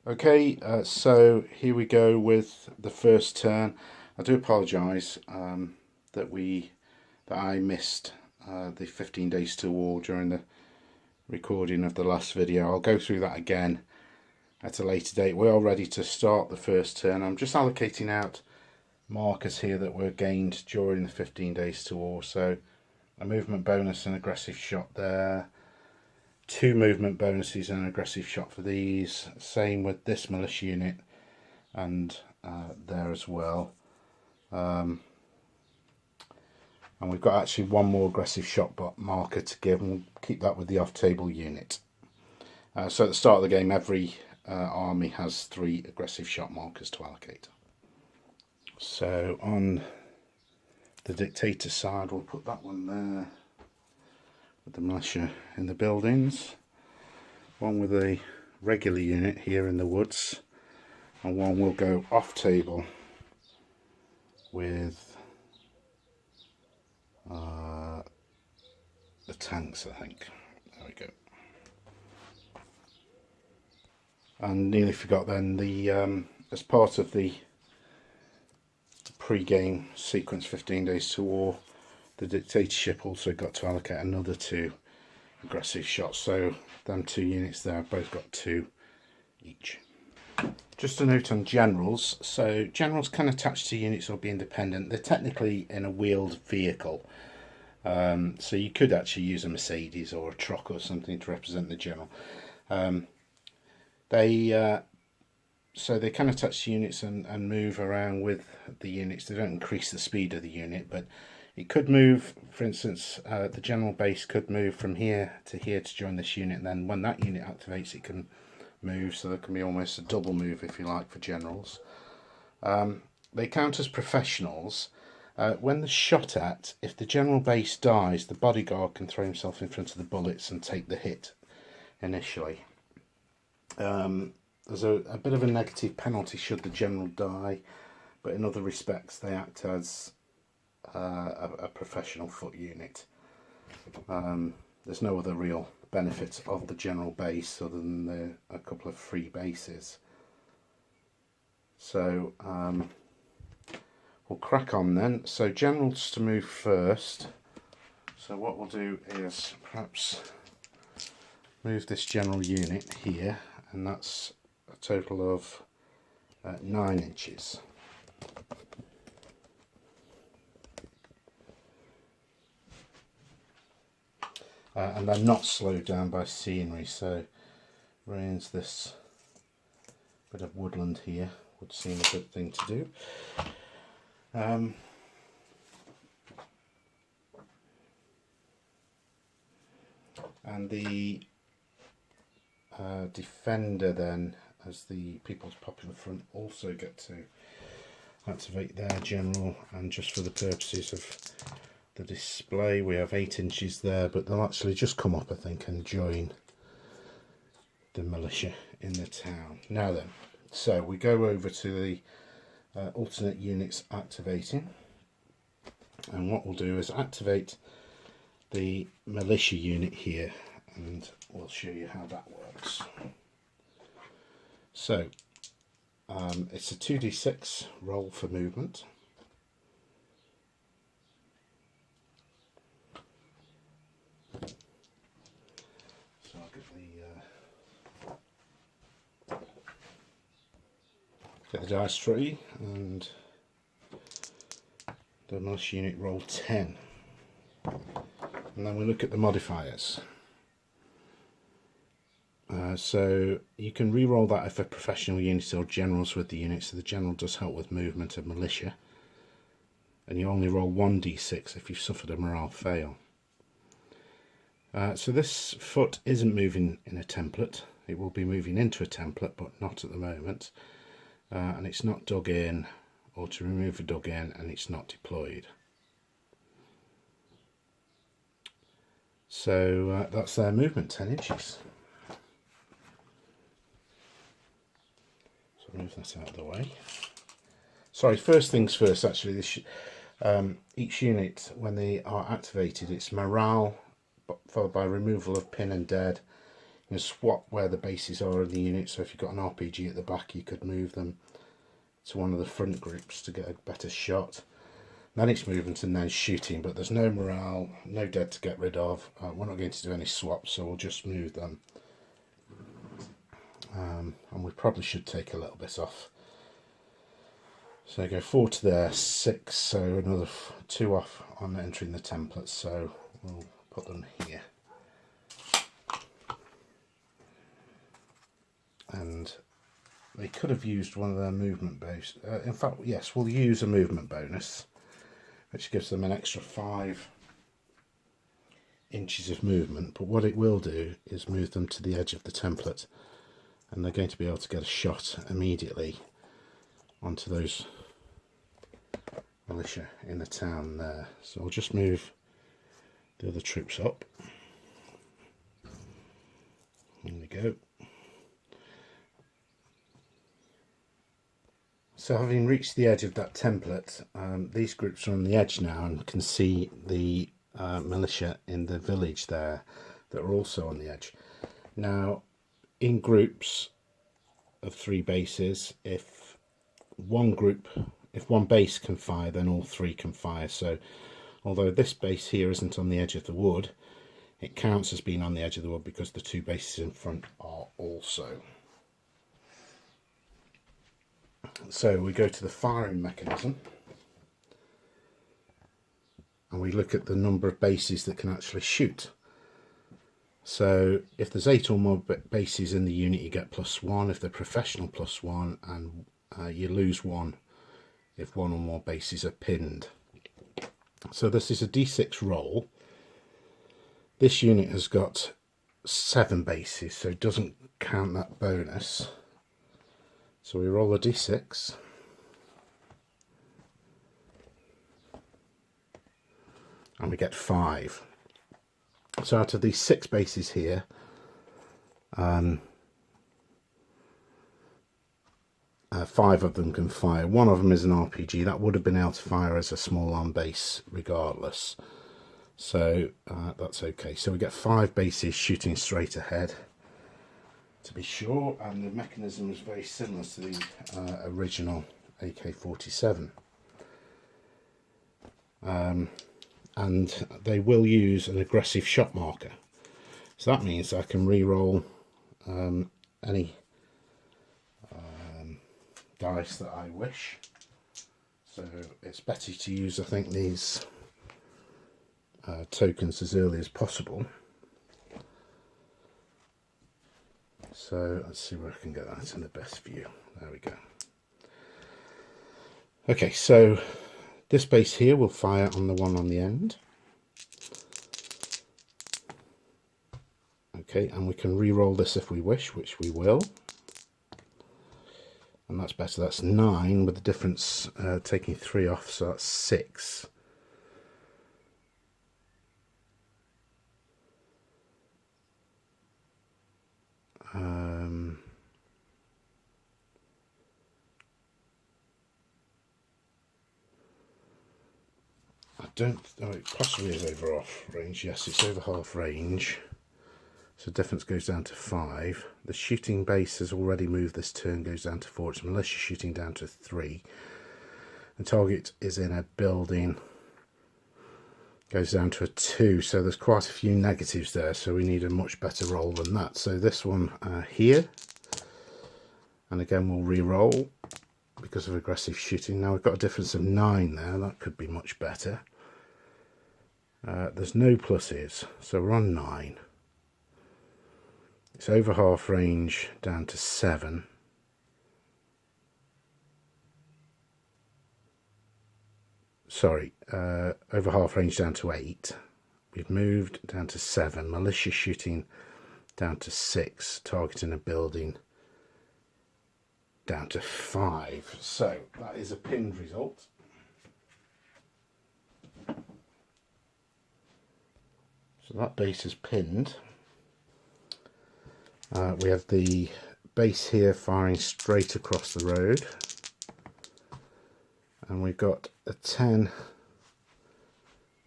Okay, so here we go with the first turn. I do apologise that I missed the 15 days to war during the recording of the last video. I'll go through that again at a later date. We're all ready to start the first turn. I'm just allocating out markers here that were gained during the 15 days to war. So a movement bonus and aggressive shot there. 2 movement bonuses and an aggressive shot for these. Same with this militia unit and there as well. And we've got actually 1 more aggressive shot marker to give, and we'll keep that with the off-table unit. So at the start of the game, every army has 3 aggressive shot markers to allocate. So on the dictator side, we'll put that one there. The militia in the buildings, 1 with a regular unit here in the woods, and 1 will go off table with the tanks, I think. There we go. And nearly forgot then, the as part of the pre-game sequence 15 days to war, the dictatorship also got to allocate another 2 aggressive shots, so them 2 units there have both got 2 each. Just a note on generals. So generals can attach to units or be independent. They're technically in a wheeled vehicle, so you could actually use a Mercedes or a truck or something to represent the general. So they can attach to units and move around with the units. They don't increase the speed of the unit, but it could move. For instance, the general base could move from here to join this unit, and then when that unit activates it can move, so there can be almost a double move if you like for generals. They count as professionals. When they're shot at, if the general base dies, the bodyguard can throw himself in front of the bullets and take the hit initially. There's a bit of a negative penalty should the general die, but in other respects they act as a professional foot unit. There's no other real benefit of the general base other than a couple of free bases. So we'll crack on then. So generals to move first. So what we'll do is perhaps move this general unit here, and that's a total of 9 inches. And they're not slowed down by scenery, so rains this bit of woodland here would seem a good thing to do. And the defender then, as the People's Popular Front, also get to activate their general, and just for the purposes of the display we have 8 inches there, but they'll actually just come up, I think, and join the militia in the town. Now then, so we go over to the alternate units activating, and what we'll do is activate the militia unit here, and we'll show you how that works. So it's a 2d6 roll for movement. So I'll get the dice tree, and the militia unit roll 10, and then we look at the modifiers. So you can re-roll that if a professional unit or generals with the unit, so the general does help with movement of militia, and you only roll 1d6 if you've suffered a morale fail. So this foot isn't moving in a template. It will be moving into a template, but not at the moment. And it's not dug in, or to remove a dug in, and it's not deployed. So that's their movement, 10 inches. So move that out of the way. Sorry, first things first, actually, this, each unit, when they are activated, it's morale followed by removal of pin and dead, and swap where the bases are in the unit. So if you've got an RPG at the back, you could move them to one of the front groups to get a better shot. Then it's movement and then shooting, but there's no morale, no dead to get rid of. We're not going to do any swaps, so we'll just move them. And we probably should take a little bit off. So go 4 to there, 6, so another 2 off on entering the templates, so we'll put them here. And they could have used one of their movement bonuses. In fact, yes, we'll use a movement bonus, which gives them an extra 5 inches of movement, but what it will do is move them to the edge of the template, and they're going to be able to get a shot immediately onto those militia in the town there. So I'll just move the other troops up. There we go. So having reached the edge of that template, these groups are on the edge now and can see the militia in the village there that are also on the edge. Now, in groups of 3 bases, if one base can fire, then all 3 can fire. So although this base here isn't on the edge of the wood, it counts as being on the edge of the wood because the 2 bases in front are also. So we go to the firing mechanism and we look at the number of bases that can actually shoot. So if there's 8 or more bases in the unit, you get +1. If they're professional, +1, and you lose 1 if 1 or more bases are pinned. So this is a D6 roll. This unit has got 7 bases, so it doesn't count that bonus. So we roll a D6. And we get 5. So out of these 6 bases here, 5 of them can fire. 1 of them is an RPG. That would have been able to fire as a small arm base regardless. So that's okay. So we get 5 bases shooting straight ahead, to be sure, and the mechanism is very similar to the original AK47. And they will use an aggressive shot marker. So that means I can re-roll any dice that I wish. So it's better to use, I think, these tokens as early as possible. So let's see where I can get that in the best view. There we go. Okay, so this base here will fire on the one on the end. Okay, and we can re-roll this if we wish, which we will. And that's better. That's 9 with the difference taking 3 off, so that's 6. Oh, it possibly is over half range. Yes, it's over half range. So difference goes down to 5. The shooting base has already moved this turn, goes down to 4. It's militia shooting down to 3. The target is in a building, goes down to a 2. So there's quite a few negatives there. So we need a much better roll than that. So this one here, and again we'll re-roll because of aggressive shooting. Now we've got a difference of 9 there. That could be much better. There's no pluses, so we're on 9. It's over half range down to 7. Sorry, over half range down to 8. We've moved down to 7. Militia shooting down to 6. Targeting a building down to 5. So that is a pinned result. So that base is pinned. We have the base here firing straight across the road, and we've got a 10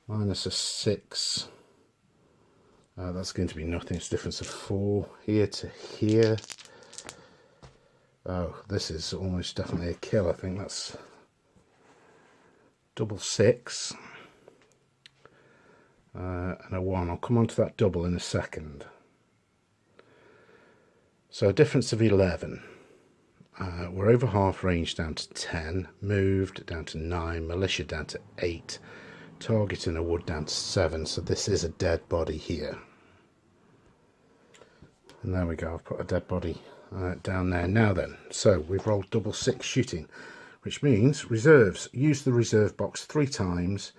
minus a 6 That's going to be nothing. It's a difference of 4 here to here. Oh, this is almost definitely a kill. I think that's double 6 and a 1. I'll come on to that double in a second. So a difference of 11. We're over half range down to 10, moved down to 9, militia down to 8, targeting a wood down to 7. So this is a dead body here. And there we go, I've put a dead body down there. Now then, so we've rolled double 6 shooting, which means reserves. Use the reserve box 3 times.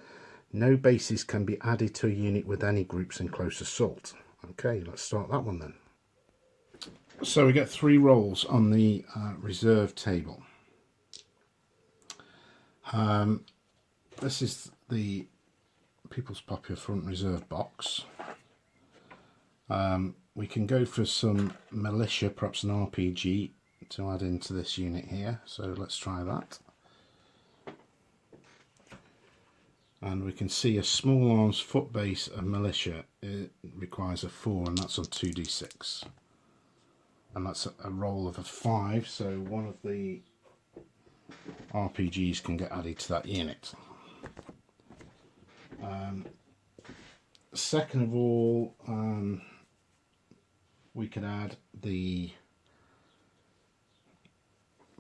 No bases can be added to a unit with any groups in close assault. Okay, let's start that one then. So we get 3 rolls on the reserve table. This is the People's Popular Front reserve box. We can go for some militia, perhaps an RPG, to add into this unit here. So let's try that. And we can see a small arms foot base of militia. It requires a 4, and that's on 2d6. And that's a roll of a 5, so one of the RPGs can get added to that unit. Second of all, we could add the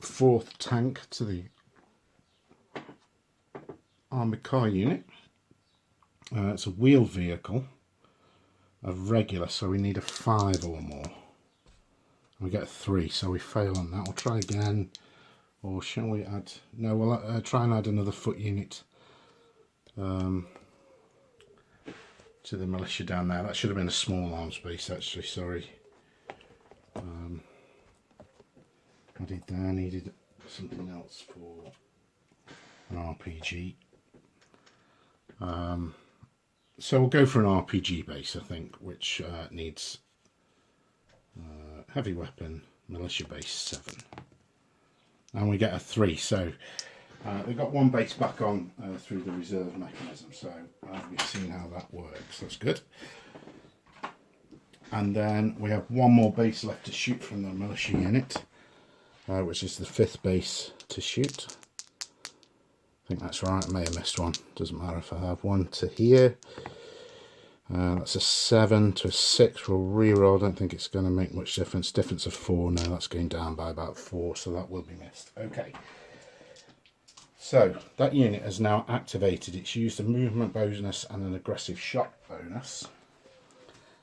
4th tank to the armoured car unit. It's a wheeled vehicle of regular, so we need a 5 or more. We get a 3, so we fail on that. We'll try again, or shall we add? No, we'll try and add another foot unit to the militia down there. That should have been a small arms base, actually. Sorry. I did that. I needed something else for an RPG. So we'll go for an RPG base, I think, which needs heavy weapon, militia base 7. And we get a 3. So we've got 1 base back on through the reserve mechanism. So we've seen how that works. That's good. And then we have 1 more base left to shoot from the militia unit, which is the 5th base to shoot. I think that's right. I may have missed one. Doesn't matter if I have 1 to here. That's a 7 to a 6. We'll re-roll. I don't think it's going to make much difference. Difference of 4. No, that's going down by about 4, so that will be missed. Okay. So that unit has now activated. It's used a movement bonus and an aggressive shot bonus.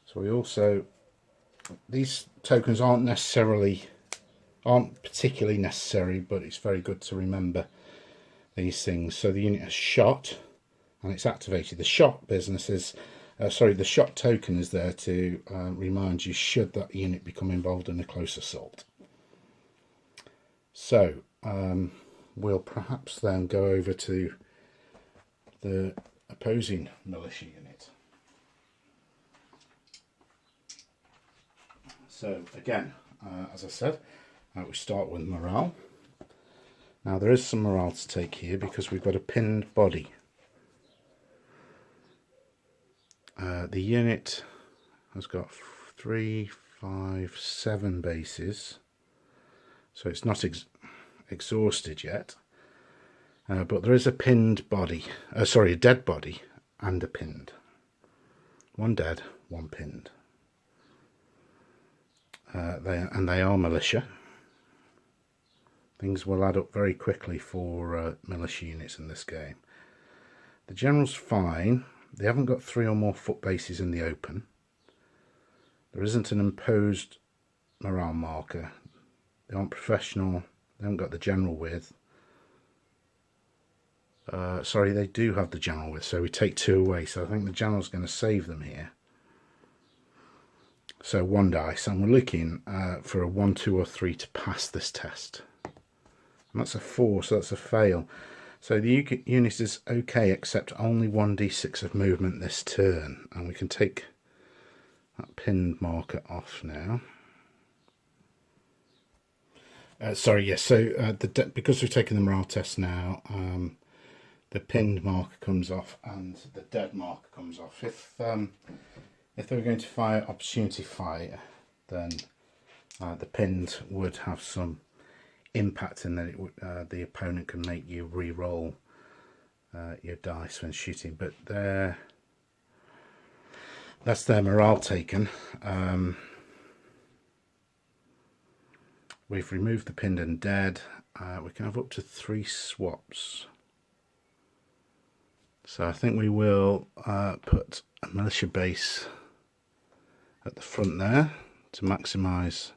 So we also, these tokens aren't particularly necessary, but it's very good to remember these things. So the unit has shot and it's activated. The shot business is the shot token is there to remind you should that unit become involved in a close assault. So we'll perhaps then go over to the opposing militia unit. So again, as I said, we start with morale. Now there is some morale to take here because we've got a pinned body. The unit has got 3, 5, 7 bases, so it's not exhausted yet, but there is a pinned body, a dead body and a pinned. 1 dead, 1 pinned. They are militia. Things will add up very quickly for militia units in this game. The general's fine. They haven't got 3 or more foot bases in the open. There isn't an imposed morale marker. They aren't professional. They haven't got the general with. Sorry, they do have the general with, so we take 2 away. So I think the general's going to save them here. So 1 dice, and we're looking for a 1, 2 or 3 to pass this test. And that's a 4, so that's a fail. So the unit is okay, except only 1d6 of movement this turn. And we can take that pinned marker off now. Sorry, yes, so because we've taken the morale test now, the pinned marker comes off and the dead marker comes off. If if they were going to fire opportunity fire, then the pins would have some impact, and then it would, the opponent can make you re-roll your dice when shooting. But that's their morale taken. We've removed the pinned and dead. We can have up to 3 swaps. So I think we will put a militia base at the front there to maximise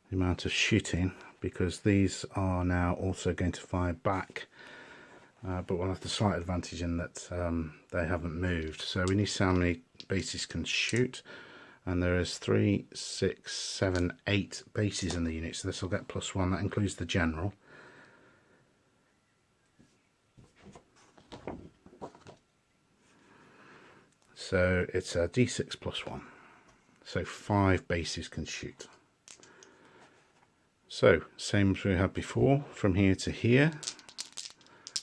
the amount of shooting, because these are now also going to fire back, but we'll have the slight advantage in that they haven't moved. So we need to see how many bases can shoot, and there is 3, 6, 7, 8 bases in the unit, so this will get +1. That includes the general. So it's a d6 +1, so 5 bases can shoot. So same as we had before, from here to here,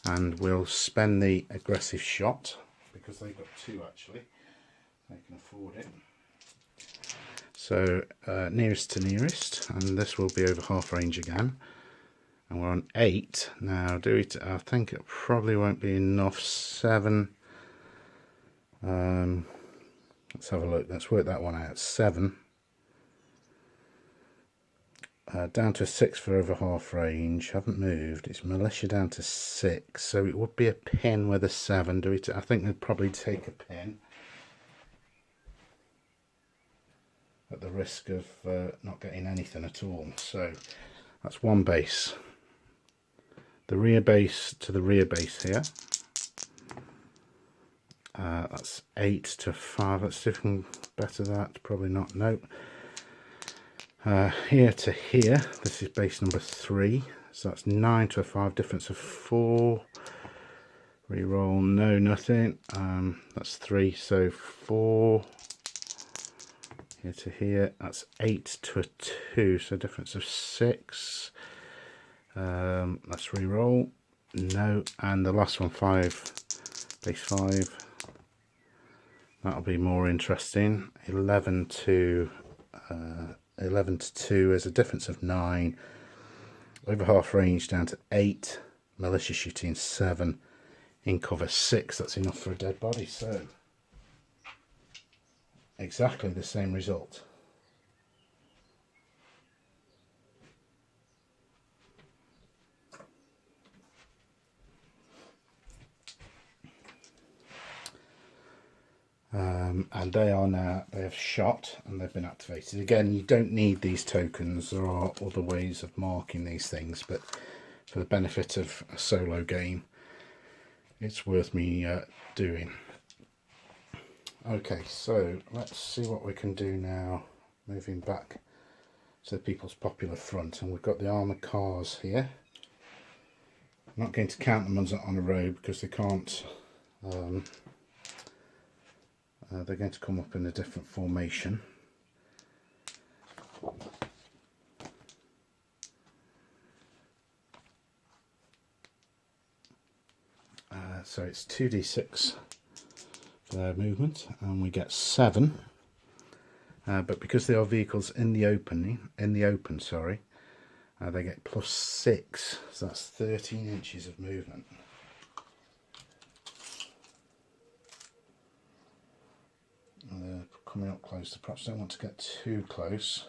and we'll spend the aggressive shot because they've got 2 actually, they can afford it. So nearest to nearest, and this will be over half range again, and we're on 8 now. I think it probably won't be enough. 7. Let's have a look. Let's work that one out. 7. Down to a 6 for over half range. Haven't moved. It's militia down to 6, so it would be a pin with a 7. I think they'd probably take a pin at the risk of not getting anything at all. So that's 1 base. The rear base to the rear base here. That's 8 to 5. Let's see if we can better that. Probably not. Nope. Here to here, this is base number 3, so that's 9 to a 5, difference of 4. Reroll, no, nothing. That's 3, so 4. Here to here, that's 8 to a 2, so difference of 6. Let's reroll, no, and the last one, 5, base 5. That'll be more interesting. 11 to 2 is a difference of 9. Over half range down to 8. Militia shooting 7. In cover 6. That's enough for a dead body. So exactly the same result. And they have shot and they've been activated. Again, you don't need these tokens. There are other ways of marking these things, but for the benefit of a solo game, it's worth me doing. Okay, so let's see what we can do now. Moving back to the People's Popular Front, and we've got the armoured cars here. I'm not going to count them on a row because they can't. They're going to come up in a different formation. So it's 2d6 for their movement, and we get 7. But because they are vehicles in the open, they get +6, so that's 13 inches of movement. They're coming up close. I perhaps don't want to get too close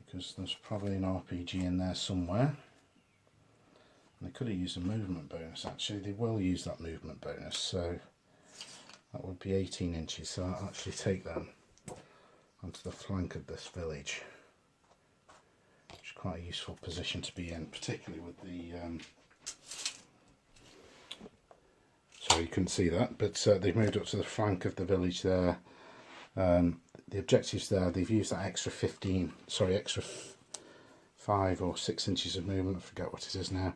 because there's probably an RPG in there somewhere. And they could have used a movement bonus. Actually, they will use that movement bonus, so that would be 18 inches. So I'll actually take them onto the flank of this village, which is quite a useful position to be in, particularly with the sorry, you couldn't see that, but they've moved up to the flank of the village there. The objectives there, they've used that extra 5 or 6 inches of movement, I forget what it is now,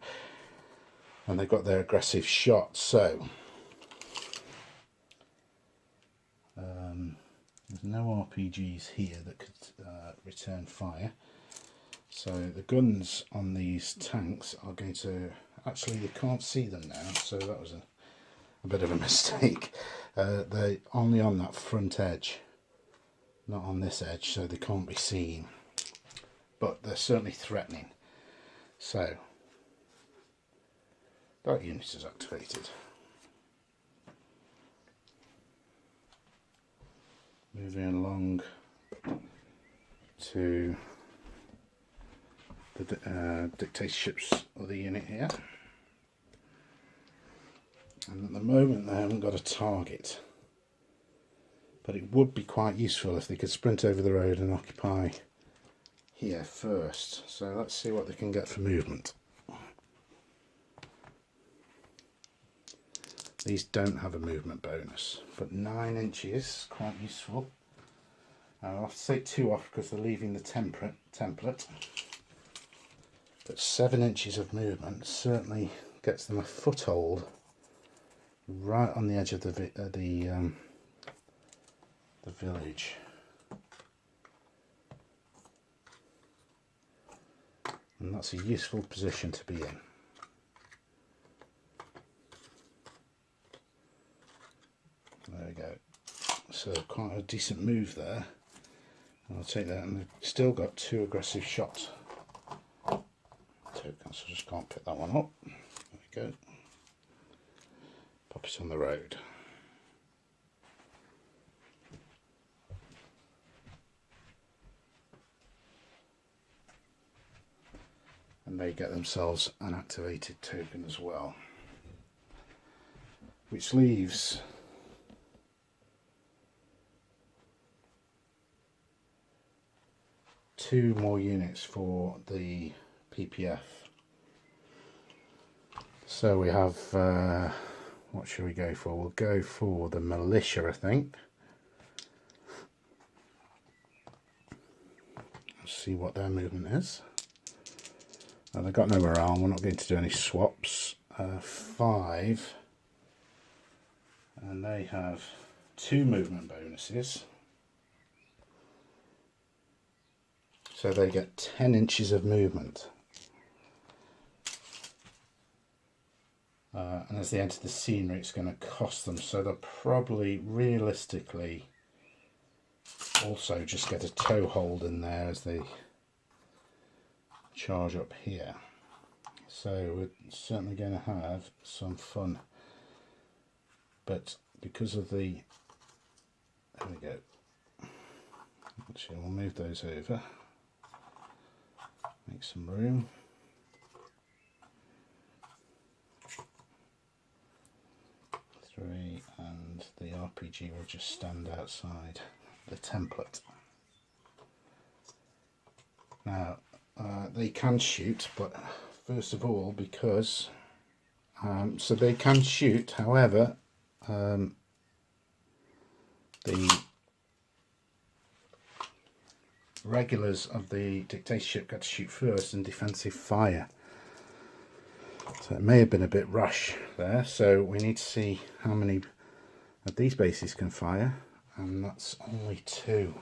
and they've got their aggressive shot. So there's no RPGs here that could return fire, so the guns on these tanks are going to, actually you can't see them now, so that was a bit of a mistake. They're only on that front edge, not on this edge, so they can't be seen, but they're certainly threatening. So that unit is activated. Moving along to the dictatorships of the unit here, and at the moment they haven't got a target, but it would be quite useful if they could sprint over the road and occupy here first. So let's see what they can get for movement. These don't have a movement bonus, but 9 inches, quite useful. I'll have to take 2 off because they're leaving the template. But 7 inches of movement certainly gets them a foothold right on the edge of the village. And that's a useful position to be in. There we go. So quite a decent move there. I'll take that, and they've still got 2 aggressive shot tokens, so I just can't pick that one up. There we go. Pop it on the road. And they get themselves an activated token as well, which leaves two more units for the PPF. So we have, what should we go for? We'll go for the militia, I think. Let's see what their movement is. They've got no morale, we're not going to do any swaps. 5, and they have 2 movement bonuses. So they get 10 inches of movement. And as they enter the scenery, it's going to cost them, so they'll probably realistically also just get a toe hold in there as they charge up here. So we're certainly going to have some fun, but because of the, there we go, actually we'll move those over, make some room. Three, and the RPG will just stand outside the template. Now they can shoot, but first of all, because so they can shoot, however the regulars of the dictatorship get to shoot first in defensive fire. So it may have been a bit rush there, so we need to see how many of these bases can fire, and that's only 2.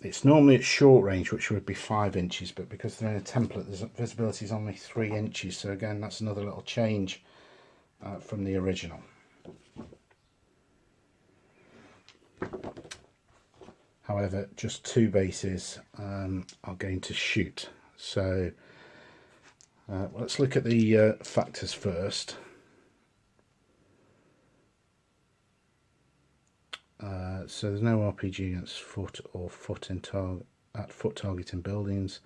It's normally at short range, which would be 5 inches, but because they're in a template, the visibility is only 3 inches, so again that's another little change from the original. However, just 2 bases are going to shoot. So let's look at the factors first. So there's no RPG against foot or foot targeting buildings.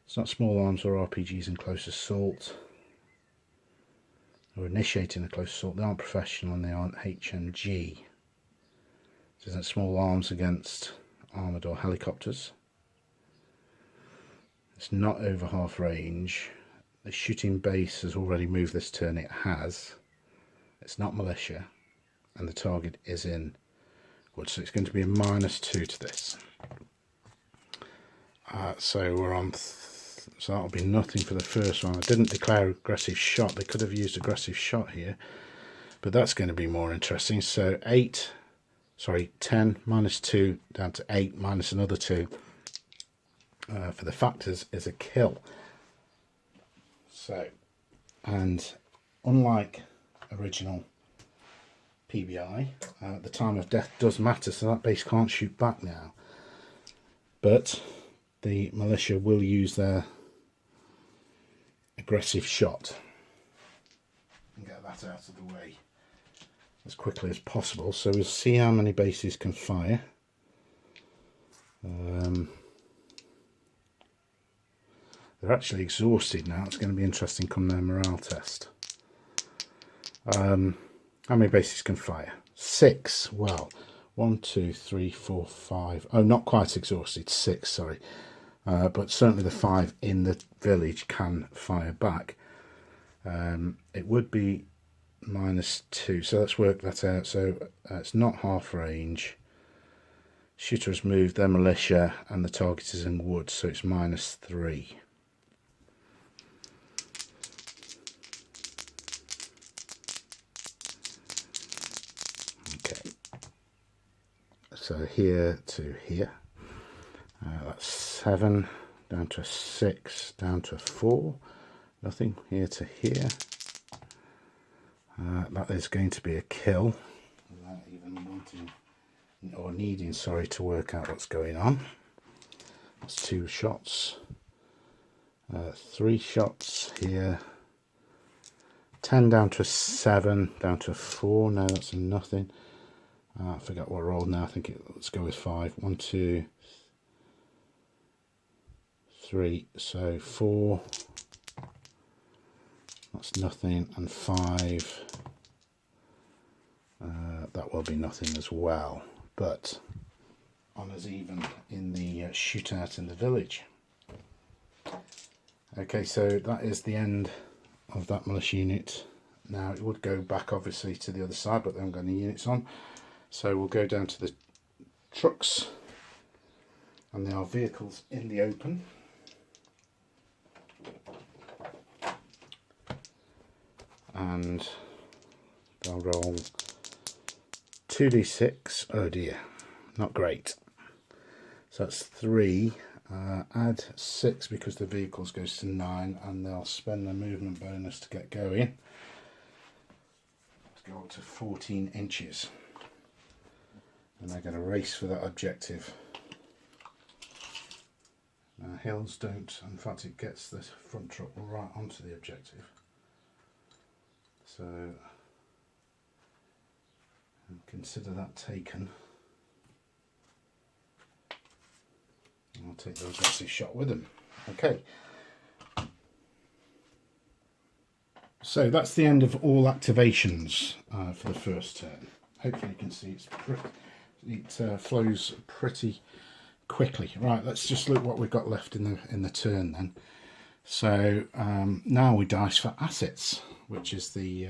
It's not small arms or RPGs in close assault or initiating a close assault. They aren't professional and they aren't HMG. It isn't small arms against armoured or helicopters. It's not over half range. The shooting base has already moved this turn. It has. It's not militia, and the target is in wood, so it's going to be a -2 to this. So we're on. So that'll be nothing for the first one. I didn't declare aggressive shot. They could have used aggressive shot here, but that's going to be more interesting. So 10 -2 down to 8 minus another 2. For the factors is a kill. So, and unlike original PBI. The time of death does matter, so that base can't shoot back now. But the militia will use their aggressive shot and get that out of the way as quickly as possible. So we'll see how many bases can fire. They're actually exhausted now. It's going to be interesting come their morale test. How many bases can fire? 6. Well, 1, 2, 3, 4, 5. Oh, not quite exhausted. 6, sorry. But certainly the 5 in the village can fire back. It would be -2, so let's work that out. So it's not half range. Shooter has moved their militia and the target is in wood, so it's -3. Okay, so here to here, that's 7, down to a 6, down to a 4, nothing, here to here. That is going to be a kill without even wanting or needing, sorry, to work out what's going on. That's 2 shots, 3 shots here, 10 down to a 7, down to a 4. No, that's a nothing. I forgot what I rolled now. I think let's go with 5. 1, 2, 3. So 4. That's nothing, and 5. That will be nothing as well. But honours even in the shootout in the village. Okay, so that is the end of that militia unit. Now it would go back obviously to the other side, but they haven't got any units on. So we'll go down to the trucks, and there are vehicles in the open. And they'll roll 2d6. Oh dear, not great. So that's 3. Add 6 because the vehicles goes to 9, and they'll spend their movement bonus to get going. Let's go up to 14 inches. And they're going to race for that objective. Hills don't, in fact it gets the front truck right onto the objective. So consider that taken. I'll take the aggressive shot with them. Okay. So that's the end of all activations for the first turn. Hopefully you can see it flows pretty quickly. Right, let's just look what we've got left in the turn then. So now we dice for assets, which is the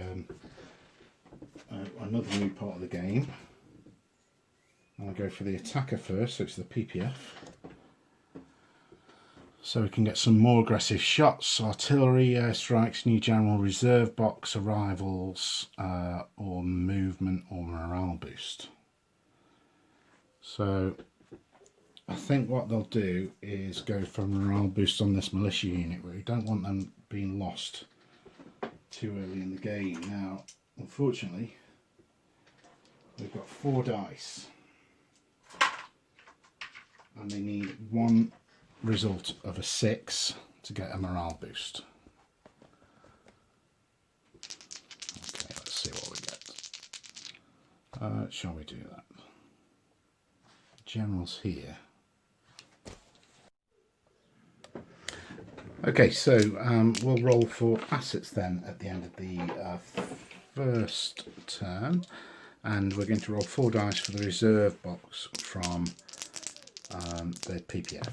another new part of the game. I'll go for the attacker first, so it's the PPF. So we can get some more aggressive shots, artillery, airstrikes, new general reserve box, arrivals, or movement or morale boost. So I think what they'll do is go for a morale boost on this militia unit. We don't want them being lost too early in the game. Now, unfortunately, they've got 4 dice and they need 1 result of a 6 to get a morale boost. Okay, let's see what we get. Shall we do that? Generals here. Okay, so we'll roll for assets then at the end of the first turn, and we're going to roll 4 dice for the reserve box from the PPF.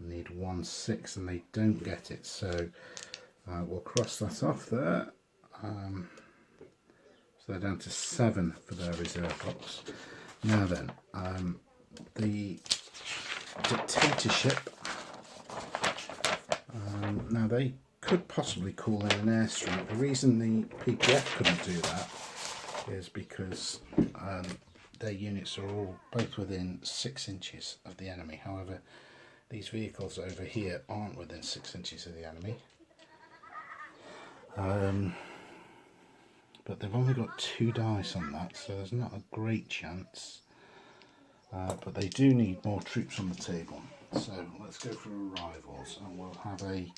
I need 1 6 and they don't get it, so we'll cross that off there. So they're down to 7 for their reserve box. Now then, the dictatorship. Now they could possibly call in an airstrike. The reason the PPF couldn't do that is because their units are all both within 6 inches of the enemy. However, these vehicles over here aren't within 6 inches of the enemy. but they've only got 2 dice on that, so there's not a great chance. But they do need more troops on the table. So let's go for arrivals, and we'll have a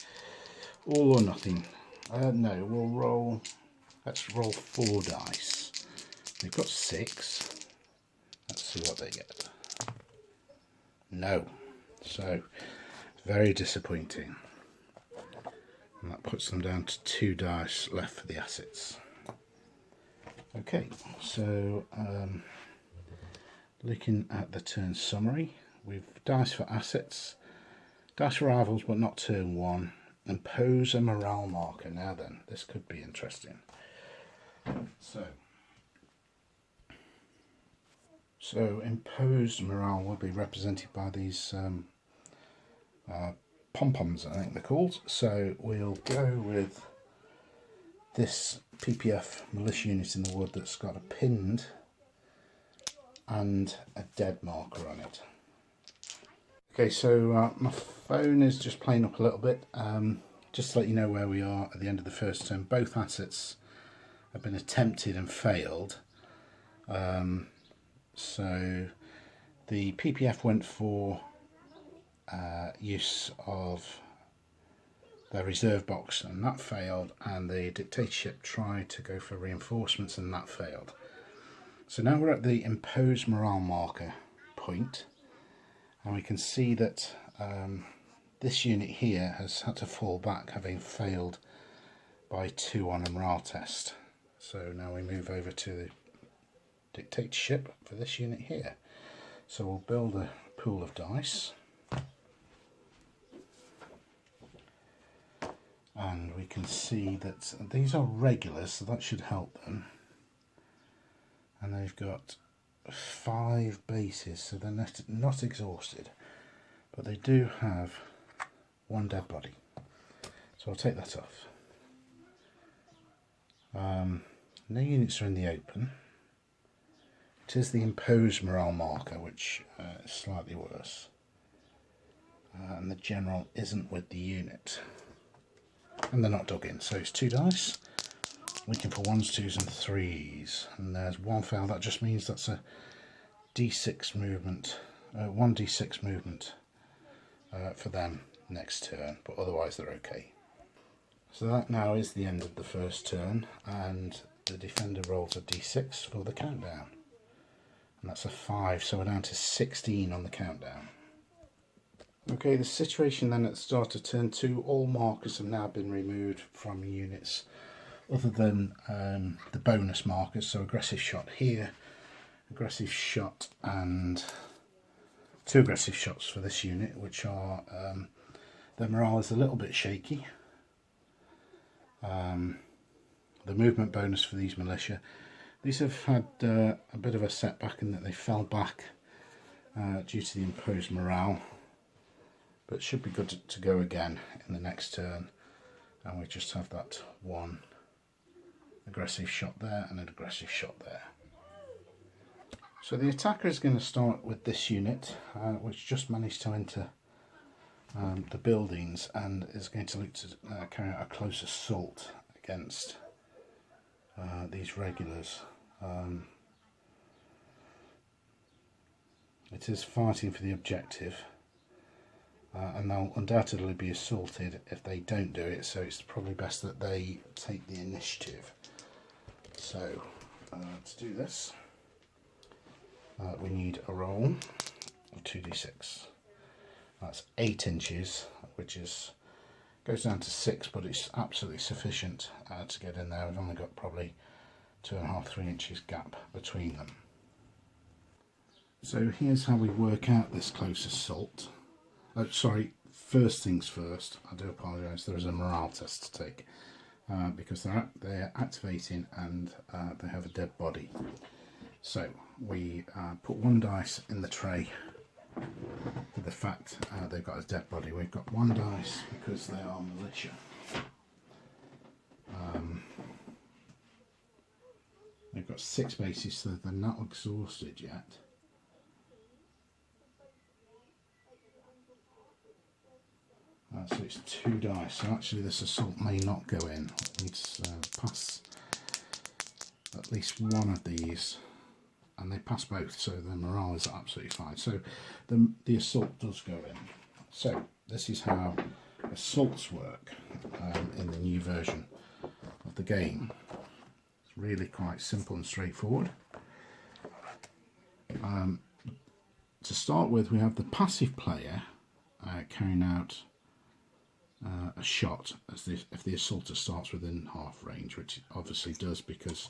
all or nothing. No, we'll roll. Let's roll 4 dice. They've got 6. Let's see what they get. No. So very disappointing. And that puts them down to 2 dice left for the assets. Okay, so looking at the turn summary, we've dice for assets, dice for arrivals but not turn 1, impose a morale marker. Now then, this could be interesting. So imposed morale will be represented by these pom-poms, I think they're called. So we'll go with this PPF militia unit in the wood that's got a pinned and a dead marker on it. Okay, so my phone is just playing up a little bit. Just to let you know where we are at the end of the first turn. Both assets have been attempted and failed. So the PPF went for use of their reserve box, and that failed, and the dictatorship tried to go for reinforcements, and that failed. So now we're at the imposed morale marker point, and we can see that this unit here has had to fall back, having failed by 2 on a morale test. So now we move over to the dictatorship for this unit here. So we'll build a pool of dice, and we can see that these are regulars, so that should help them. And they've got 5 bases, so they're not exhausted, but they do have 1 dead body. So I'll take that off. No units are in the open. It is the imposed morale marker, which is slightly worse. And the general isn't with the unit. And they're not dug in, so it's 2 dice. Looking for 1s, 2s and 3s. And there's 1 fail. That just means that's a D6 movement. 1 D6 movement for them next turn, but otherwise they're okay. So that now is the end of the first turn, and the defender rolls a D6 for the countdown. And that's a 5, so we're down to 16 on the countdown. Okay, the situation then at the start of turn 2, all markers have now been removed from units other than the bonus markers, so aggressive shot here, aggressive shot, and 2 aggressive shots for this unit, which are, their morale is a little bit shaky. The movement bonus for these militia, these have had a bit of a setback in that they fell back due to the imposed morale, but should be good to go again in the next turn. And we just have that 1 aggressive shot there and an aggressive shot there. So the attacker is going to start with this unit, which just managed to enter the buildings, and is going to look to carry out a close assault against these regulars. It is fighting for the objective, and they'll undoubtedly be assaulted if they don't do it, so it's probably best that they take the initiative. So to do this, we need a roll of 2d6. That's 8 inches, which goes down to 6, but it's absolutely sufficient to get in there. We've only got probably 2.5, 3 inches gap between them. So here's how we work out this close assault. First things first, I do apologise, there is a morale test to take because they're activating and they have a dead body. So we put 1 dice in the tray with the fact they've got a dead body. We've got 1 dice because they are militia. They've got 6 bases, so they're not exhausted yet. So it's 2 dice, so actually this assault may not go in. It needs pass at least one of these, and they pass both, so the morale is absolutely fine. So the assault does go in. So this is how assaults work in the new version of the game. It's really quite simple and straightforward. To start with, we have the passive player carrying out a shot if the assaulter starts within half range, which it obviously does because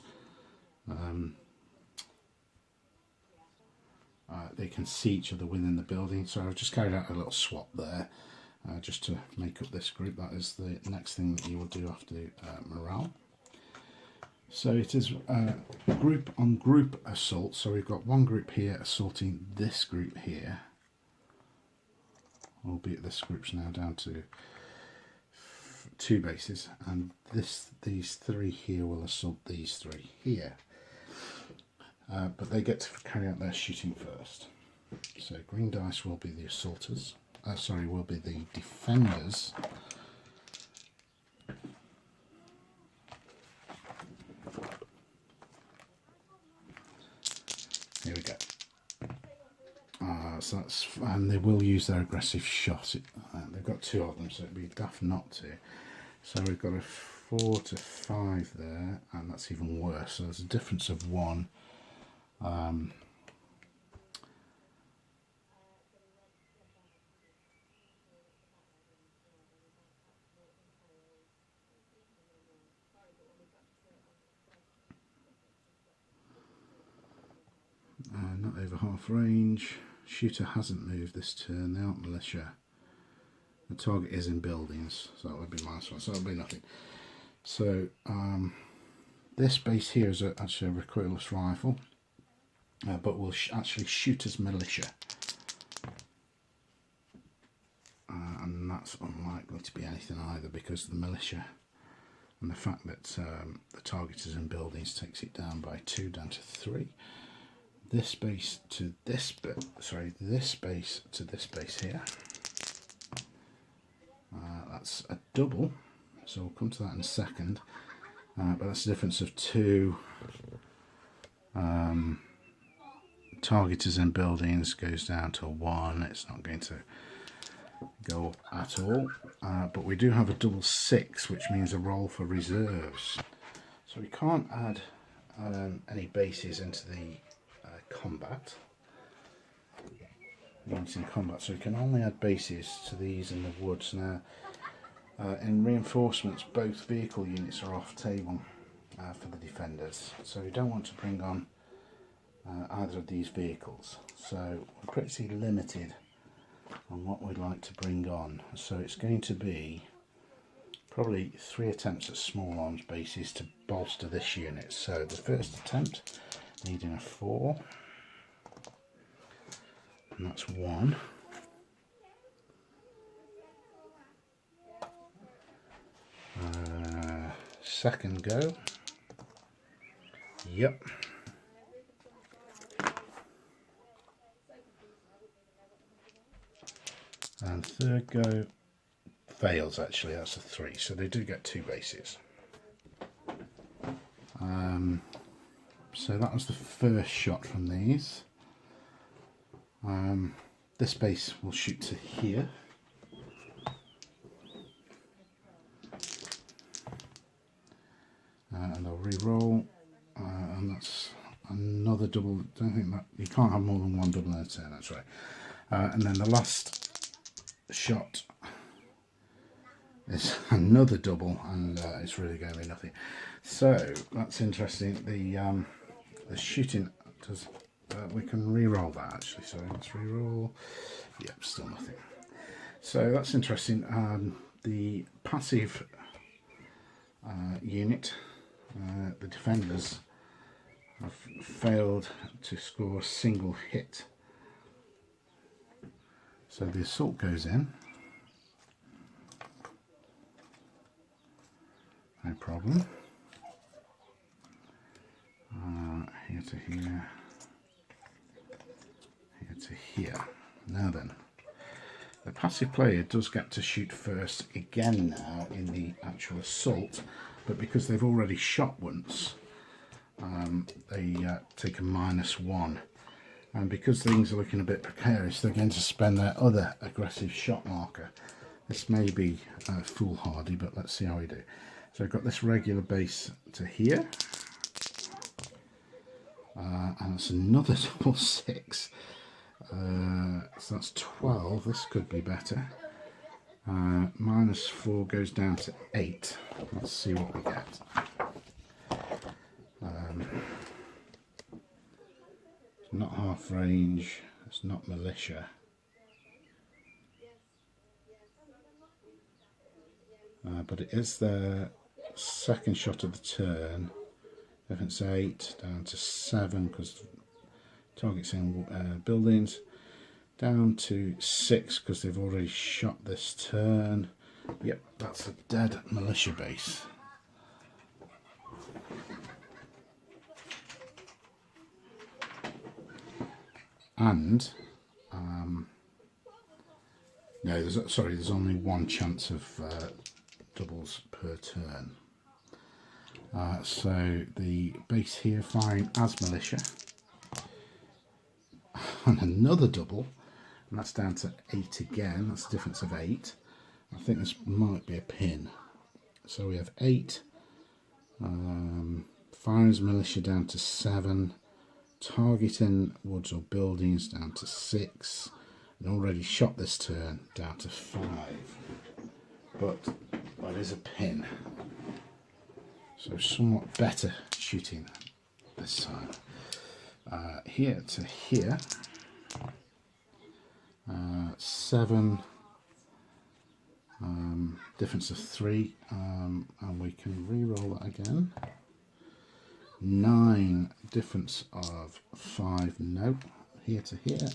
they can see each other within the building. So I've just carried out a little swap there just to make up this group. That is the next thing that you will do after morale. So it is group on group assault. So we've got one group here assaulting this group here, albeit this group's now down to 2 bases, and these 3 here will assault these 3 here. But they get to carry out their shooting first. So green dice will be the assaulters. Will be the defenders. Here we go. So that's, and they will use their aggressive shot. They've got 2 of them, so it'd be daft not to. So we've got a 4 to 5 there, and that's even worse. So there's a difference of 1. Not over half range. Shooter hasn't moved this turn. They aren't militia. The target is in buildings, so that would be -1. So that would be nothing. So this base here is actually a recoilless rifle, but will actually shoot as militia, and that's unlikely to be anything either, because the militia and the fact that the target is in buildings takes it down by 2, down to 3. This base to this bit, this base to this base here. That's a double, so we'll come to that in a second. But that's a difference of 2. Targeters in buildings goes down to 1. It's not going to go up at all. But we do have a double 6, which means a roll for reserves. So we can't add any bases into the combat. Units in combat, so we can only add bases to these in the woods. Now, in reinforcements, both vehicle units are off table for the defenders, so we don't want to bring on either of these vehicles. So we're pretty limited on what we'd like to bring on. So it's going to be probably 3 attempts at small arms bases to bolster this unit. So the first attempt, needing a 4, and that's 1. Second go, yep. And third go fails, actually, that's a 3, so they do get 2 bases. So that was the first shot from these. This base will shoot to here. And I'll re-roll, and that's another double. Don't think that you can't have more than 1 double in a turn. That's right. And then the last shot is another double, and it's really going to be nothing. So that's interesting. The shooting does. We can re-roll that actually. So let's re-roll. Yep, still nothing. So that's interesting. The passive unit. The defenders have failed to score a single hit. So the assault goes in. No problem. Here to here. Here to here. Now then. The passive player does get to shoot first again now in the actual assault, but because they've already shot once, they take a -1. And because things are looking a bit precarious, they're going to spend their other aggressive shot marker. This may be foolhardy, but let's see how we do. So I've got this regular base to here. And it's another double 6. So that's 12. This could be better. -4 goes down to 8. Let's see what we get. It's not half range. It's not militia. But it is the second shot of the turn. If it's 8, down to 7 because target's in buildings. Down to 6 because they've already shot this turn. Yep, that's a dead militia base. And no, there's only one chance of doubles per turn. So the base here firing as militia, and another double, and that's down to 8 again. That's a difference of 8. I think this might be a pin. So we have 8, firing as militia down to 7, targeting woods or buildings down to 6, and already shot this turn down to 5. But that is a pin. So somewhat better shooting this time. Here to here, 7, difference of 3, and we can re-roll that again. 9, difference of 5, no. Here to here,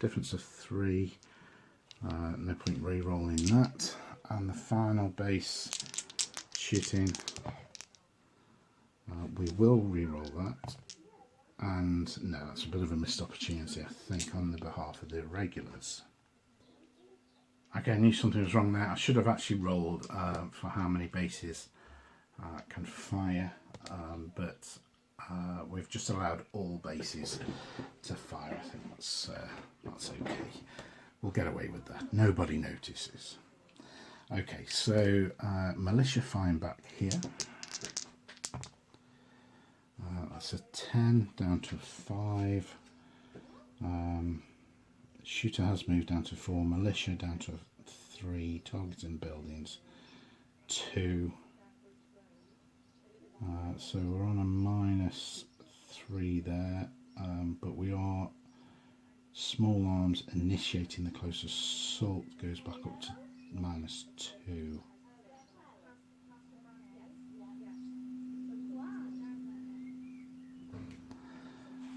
difference of 3, no point re-rolling that. And the final base shooting, we will re-roll that, and no, that's a bit of a missed opportunity, I think, on the behalf of the irregulars. Okay, I knew something was wrong there. I should have actually rolled for how many bases can fire, but we've just allowed all bases to fire. I think that's okay. We'll get away with that. Nobody notices. Okay, so militia firing back here. That's a 10 down to a 5. Shooter has moved down to 4. Militia down to a 3. Targeting buildings 2. So we're on a -3 there, but we are small arms initiating the close assault goes back up to -2.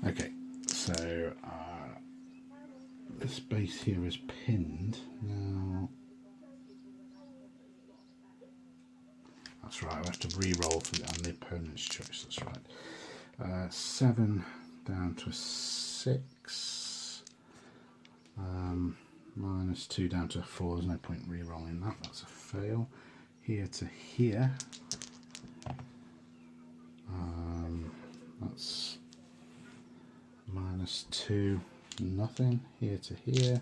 Okay, so this base here is pinned now. That's right, I have to re-roll for on the opponent's choice. That's right. 7 down to a 6. -2 down to a 4. There's no point re-rolling that. That's a fail. Here to here. That's -2. Nothing. Here to here.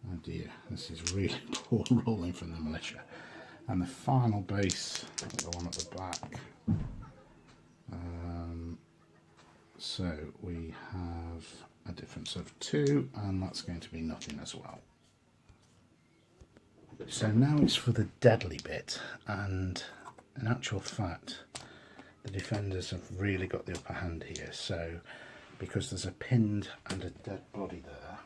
Oh dear, this is really poor rolling from the militia. And the final base, the one at the back. So we have a difference of 2, and that's going to be nothing as well. So now it's for the deadly bit, and in actual fact the defenders have really got the upper hand here. So because there's a pinned and a dead body there,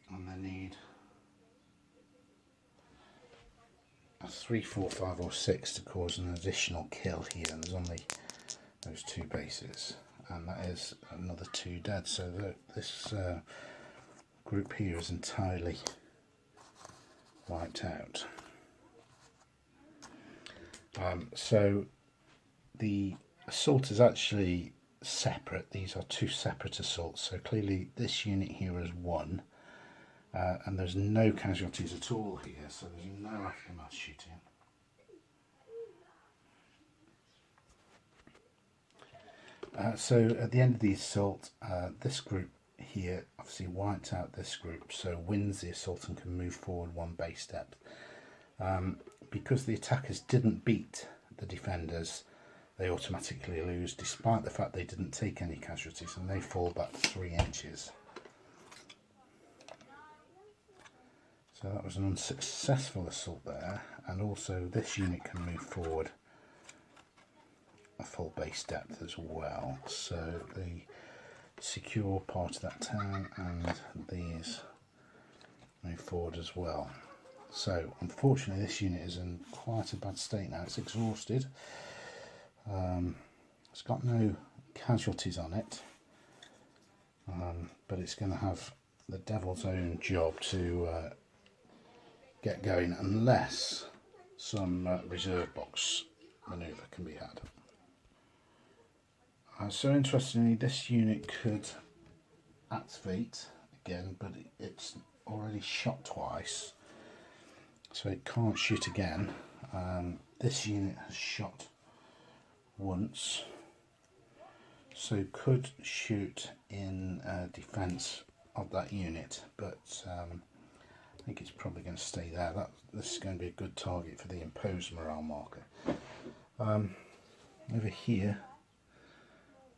and they need a 3, 4, 5 or 6 to cause an additional kill here, and there's only those 2 bases, and that is another 2 dead. So this group here is entirely wiped out. So the assault is actually separate. These are two separate assaults, so clearly this unit here is one, and there's no casualties at all here, so there's no aftermath shooting. So at the end of the assault, this group here obviously wiped out this group, so wins the assault and can move forward one base depth. Because the attackers didn't beat the defenders, they automatically lose, despite the fact they didn't take any casualties, and they fall back 3 inches. So that was an unsuccessful assault there, and also this unit can move forward a full base depth as well. So the secure part of that town and these move forward as well. So unfortunately this unit is in quite a bad state now. It's exhausted. It's got no casualties on it, but it's going to have the devil's own job to get going unless some reserve box manoeuvre can be had. So interestingly, this unit could activate again, but it's already shot twice, so it can't shoot again. This unit has shot once, so could shoot in defence of that unit, but I think it's probably going to stay there. This is going to be a good target for the imposed morale marker. Over here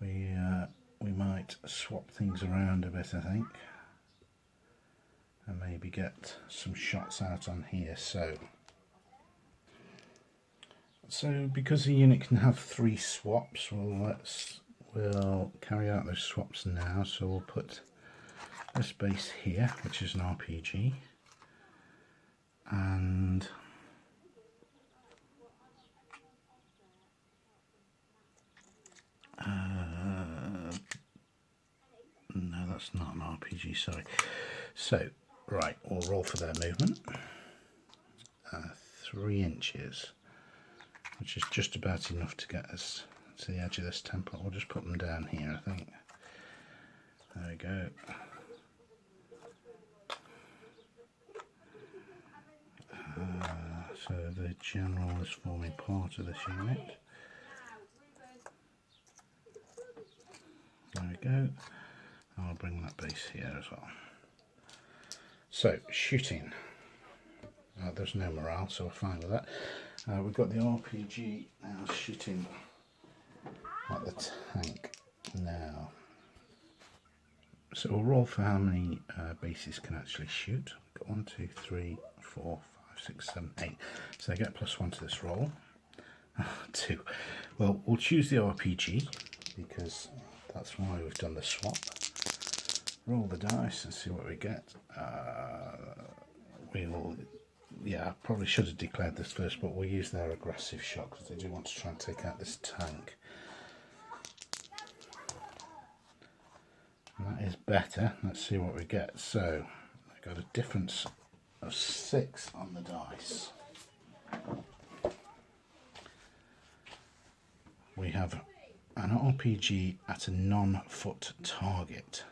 we might swap things around a bit, I think, and maybe get some shots out on here. So because the unit can have 3 swaps, we'll carry out those swaps now. So we'll put this base here, which is an RPG, and no, that's not an RPG, sorry. So, right, we'll roll for their movement. 3 inches, which is just about enough to get us to the edge of this template. We'll just put them down here, I think. There we go. So the general is forming part of this unit. There we go. I'll bring that base here as well. So, shooting. There's no morale, so we're fine with that. We've got the RPG now shooting at the tank now. So we'll roll for how many bases can actually shoot. We've got 1, 2, 3, 4, 5, 6, 7, 8. So they get +1 to this roll. 2. Well, we'll choose the RPG because that's why we've done the swap. Roll the dice and see what we get. I probably should have declared this first, but we'll use their aggressive shot because they do want to try and take out this tank. And that is better. Let's see what we get. So I got a difference of 6 on the dice. We have an RPG at a non-foot target.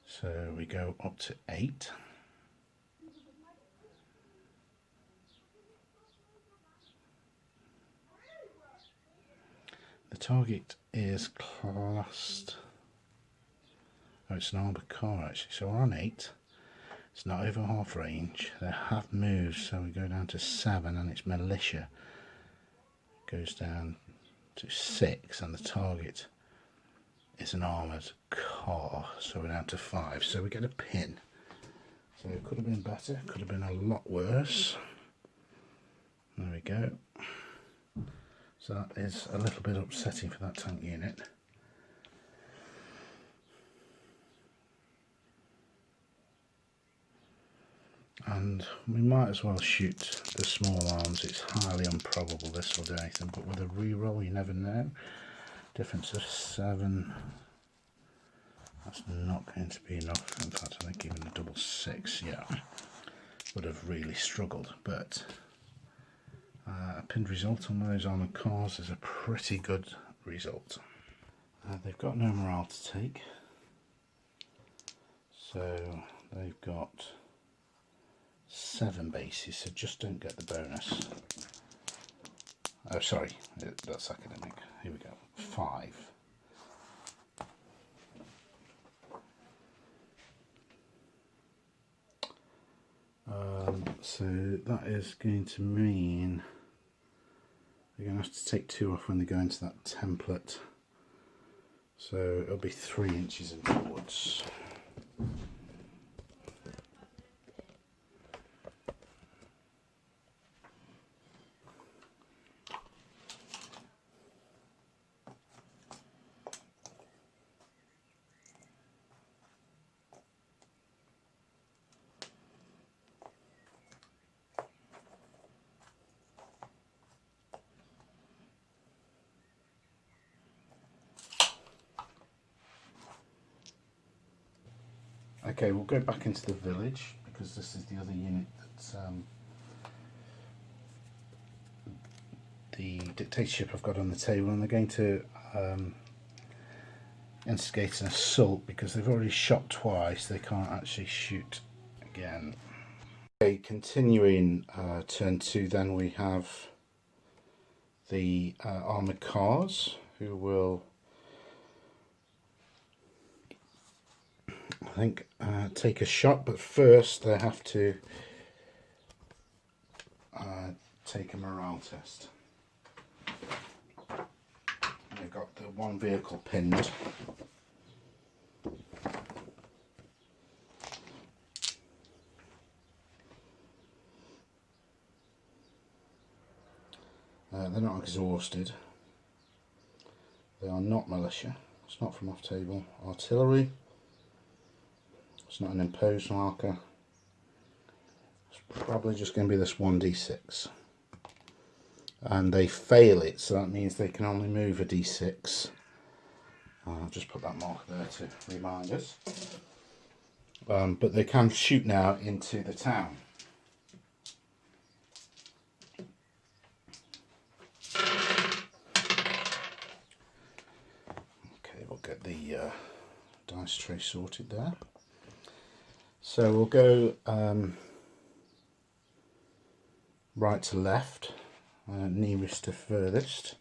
So we go up to 8. The target is classed. Oh, it's an armoured car actually. So we're on 8. It's not over half range. They have moved, so we go down to 7, and it's militia. Goes down to 6, and the target is an armoured car, so we're down to 5. So we get a pin. So it could have been better, could have been a lot worse. There we go. So that is a little bit upsetting for that tank unit. And we might as well shoot the small arms. It's highly improbable this will do anything, but with a reroll you never know. Difference of 7. That's not going to be enough. In fact, I think even a double 6, yeah, would have really struggled. But a pinned result on those armoured cars is a pretty good result. They've got no morale to take, so they've got 7 bases, so just don't get the bonus. Oh, sorry, that's academic. Here we go. 5. So that is going to mean they're going to have to take 2 off when they go into that template. So it'll be 3 inches inwards. Okay, we'll go back into the village because this is the other unit that's the dictatorship I've got on the table, and they're going to instigate an assault because they've already shot twice. They can't actually shoot again. Okay, continuing turn 2, then we have the armoured cars who will, I think, take a shot, but first they have to take a morale test. They've got the 1 vehicle pinned. They're not exhausted. They are not militia. It's not from off table. Artillery. It's not an imposed marker. It's probably just going to be this 1d6. And they fail it, so that means they can only move a d6. I'll just put that marker there to remind us. But they can shoot now into the town. Okay, we'll get the dice tray sorted there. So we'll go right to left, nearest to furthest.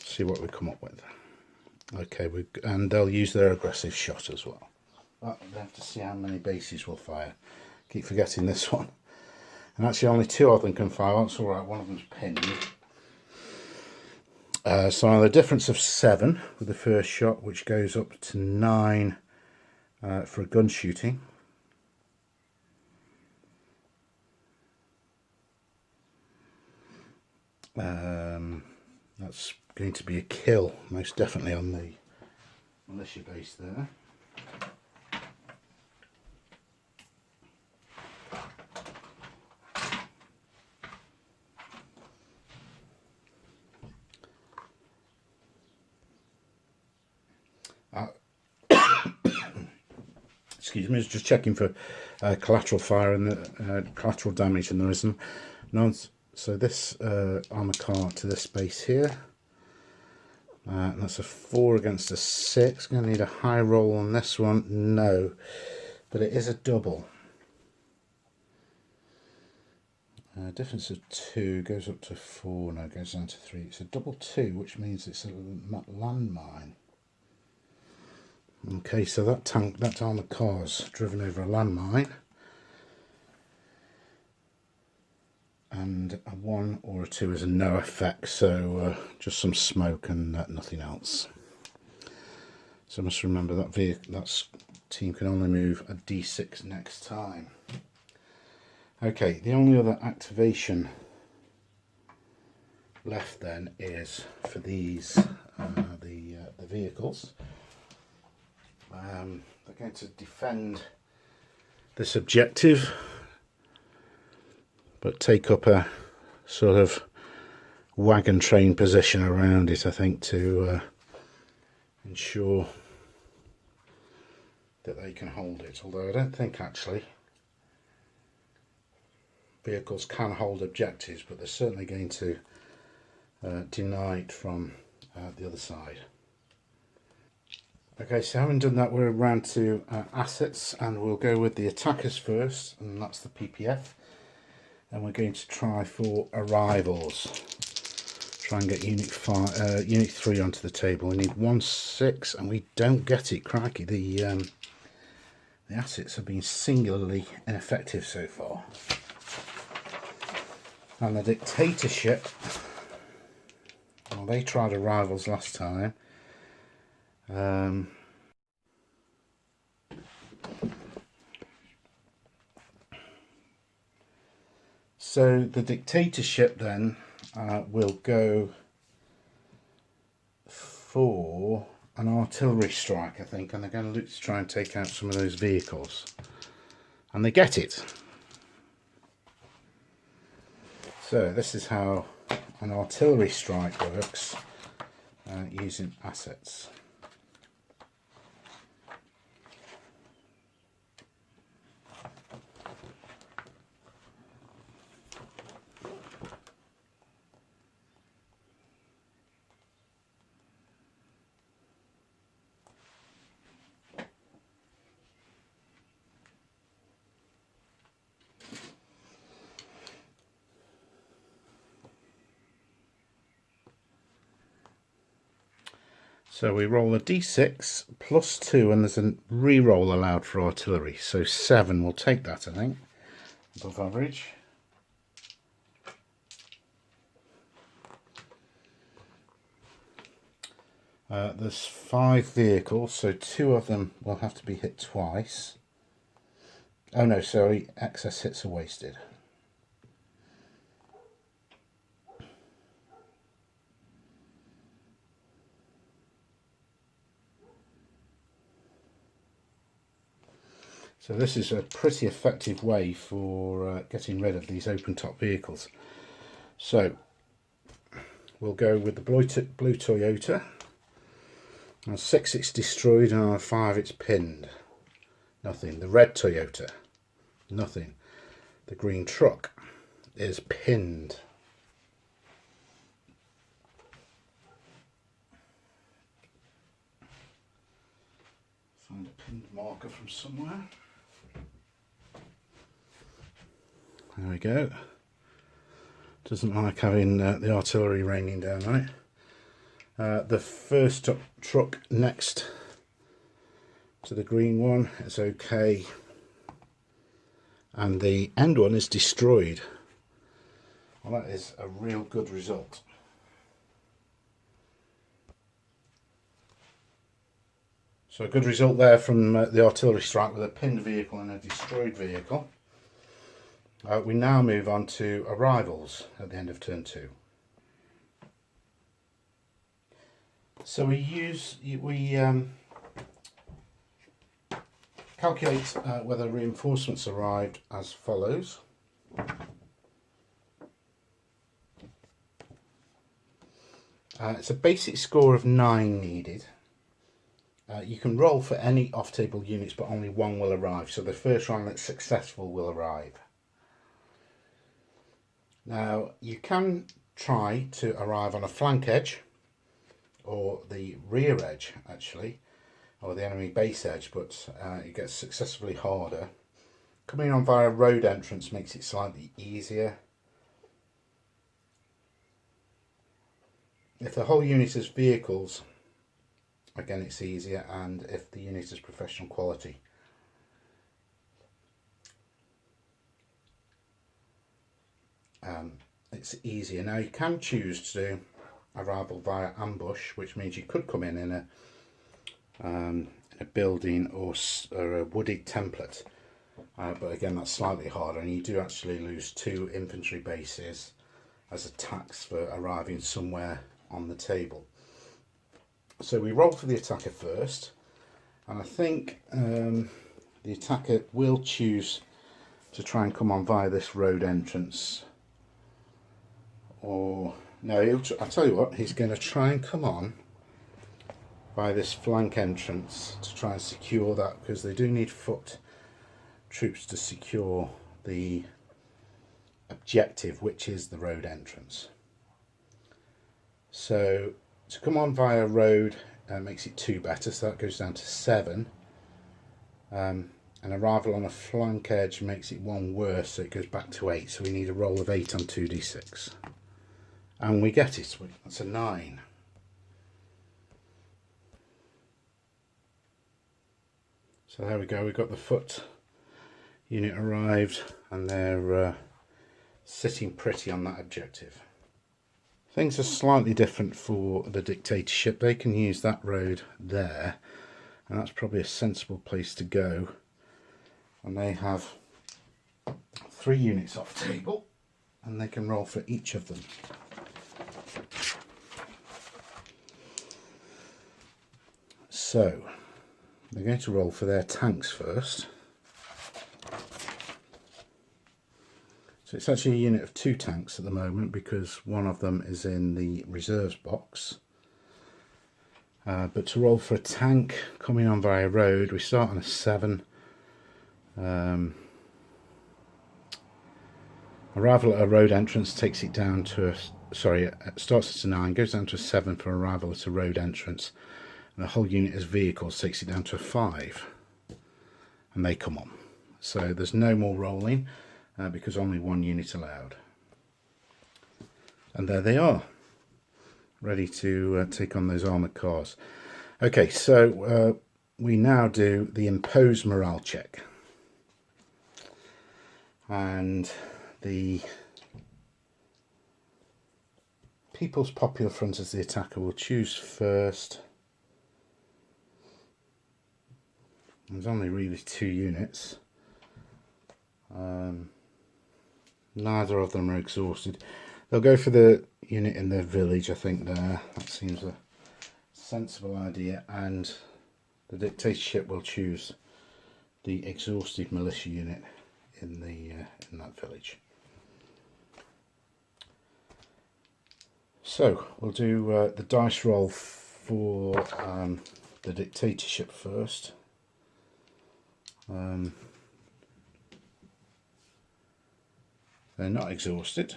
See what we come up with. Okay, and they'll use their aggressive shot as well. But they have to see how many bases will fire. Keep forgetting this one. And actually only 2 of them can fire. That's alright, one of them's pinned. So the difference of 7 with the first shot, which goes up to 9 for gun shooting. That's going to be a kill, most definitely, on the militia base there. Excuse me, just checking for collateral fire and collateral damage, and there isn't. None. So this armour car to this base here. And that's a 4 against a 6. Going to need a high roll on this one. No, but it is a double. Difference of 2 goes up to 4. No, goes down to 3. It's a double 2, which means it's a landmine. Okay, so that armoured car's driven over a landmine. And a 1 or a 2 is a no effect, so just some smoke and nothing else. So I must remember that team can only move a d6 next time. Okay, the only other activation left then is for these the vehicles. They're going to defend this objective, but take up a sort of wagon train position around it, I think, to ensure that they can hold it. Although I don't think actually vehicles can hold objectives, but they're certainly going to deny it from the other side. Okay, so having done that, we're around to assets, and we'll go with the attackers first, and that's the PPF. And we're going to try for arrivals. Try and get unit 3 onto the table. We need 1-6, and we don't get it. Crikey, the assets have been singularly ineffective so far. And the dictatorship, well, they tried arrivals last time. So the dictatorship then will go for an artillery strike, I think, and they're going to look to try and take out some of those vehicles. And they get it. So this is how an artillery strike works using assets. So we roll a d6 plus 2, and there's a re-roll allowed for artillery. So 7, we'll take that, I think, above average. There's 5 vehicles, so 2 of them will have to be hit twice. Oh no, sorry, excess hits are wasted. So this is a pretty effective way for getting rid of these open top vehicles. So we'll go with the blue Toyota. On 6 it's destroyed, and on 5 it's pinned. Nothing. The red Toyota. Nothing. The green truck is pinned. Find a pinned marker from somewhere. There we go. Doesn't like having the artillery raining down on it. The first truck next to the green one is okay, and the end one is destroyed. Well, that is a real good result. So a good result there from the artillery strike with a pinned vehicle and a destroyed vehicle. We now move on to arrivals at the end of turn 2. So we calculate whether reinforcements arrived as follows. It's a basic score of 9 needed. You can roll for any off-table units, but only 1 will arrive. So the first round that's successful will arrive. Now you can try to arrive on a flank edge, or the rear edge actually, or the enemy base edge, but it gets successively harder. Coming on via road entrance makes it slightly easier. If the whole unit is vehicles, again it's easier, and if the unit is professional quality. It's easier. Now you can choose to do arrival via ambush, which means you could come in a building or a wooded template, but again that's slightly harder, and you do actually lose 2 infantry bases as a tax for arriving somewhere on the table. So we roll for the attacker first, and I think the attacker will choose to try and come on via this road entrance. Or no, I'll tell you what, he's going to try and come on by this flank entrance to try and secure that, because they do need foot troops to secure the objective, which is the road entrance. So to come on via road makes it 2 better, so that goes down to 7. And arrival on a flank edge makes it 1 worse, so it goes back to 8. So we need a roll of 8 on 2d6. And we get it. That's a 9. So there we go, we've got the foot unit arrived, and they're sitting pretty on that objective. Things are slightly different for the dictatorship. They can use that road there, and that's probably a sensible place to go. And they have 3 units off table, and they can roll for each of them. So they're going to roll for their tanks first. So it's actually a unit of 2 tanks at the moment, because one of them is in the reserves box. But to roll for a tank coming on via road, we start on a 7. Arrival at a road entrance takes it down to a, sorry, it starts at a 9, goes down to a 7 for arrival at a road entrance. And the whole unit as vehicles takes it down to a 5. And they come on. So there's no more rolling, because only 1 unit allowed. And there they are, ready to take on those armoured cars. Okay, so we now do the imposed morale check. And the People's Popular Front as the attacker will choose first. There's only really 2 units. Neither of them are exhausted. They'll go for the unit in the village, I think, there. That seems a sensible idea. And the dictatorship will choose the exhausted militia unit in that village. So we'll do the dice roll for the dictatorship first. They're not exhausted,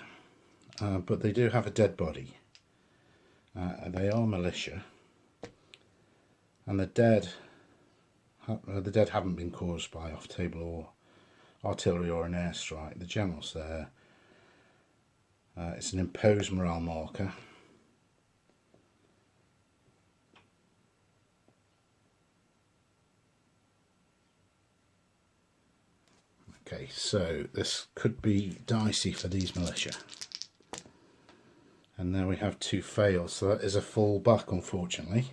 but they do have a dead body. They are militia, and the dead haven't been caused by off-table or artillery or an airstrike. The general's there. It's an imposed morale marker. Okay, so this could be dicey for these militia. And there we have 2 fails, so that is a fall back, unfortunately.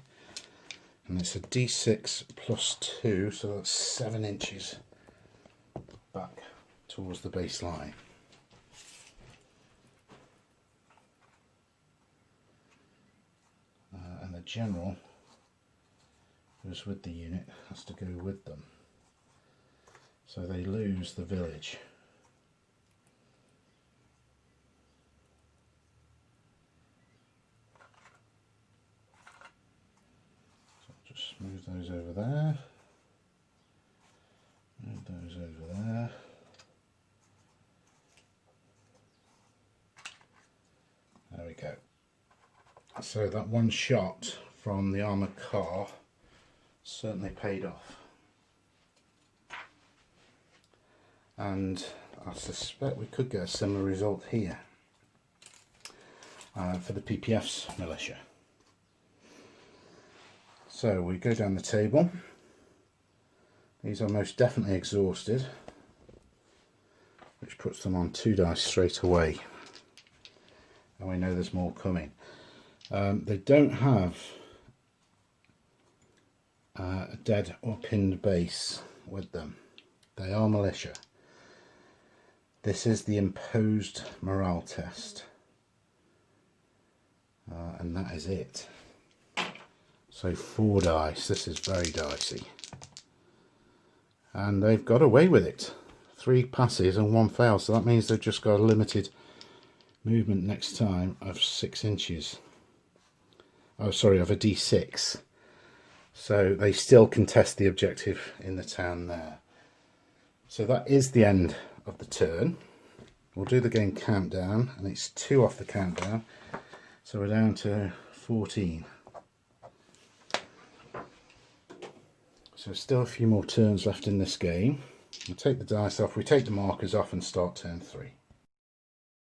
And it's a d6 plus 2, so that's 7 inches back towards the baseline. And the general who's with the unit has to go with them. So they lose the village. So I'll just move those over there. Move those over there. There we go. So that 1 shot from the armoured car certainly paid off. And I suspect we could get a similar result here for the PPF's militia. So we go down the table. These are most definitely exhausted, which puts them on 2 dice straight away. And we know there's more coming. They don't have a dead or pinned base with them. They are militia. This is the imposed morale test, and that is it. So 4 dice. This is very dicey, and they've got away with it. 3 passes and 1 fail, so that means they've just got a limited movement next time of 6 inches. Oh, sorry, of a d6. So they still contest the objective in the town there. So that is the end of the turn. We'll do the game countdown, and it's 2 off the countdown, so we're down to 14. So still a few more turns left in this game. We'll take the dice off, we take the markers off and start turn 3.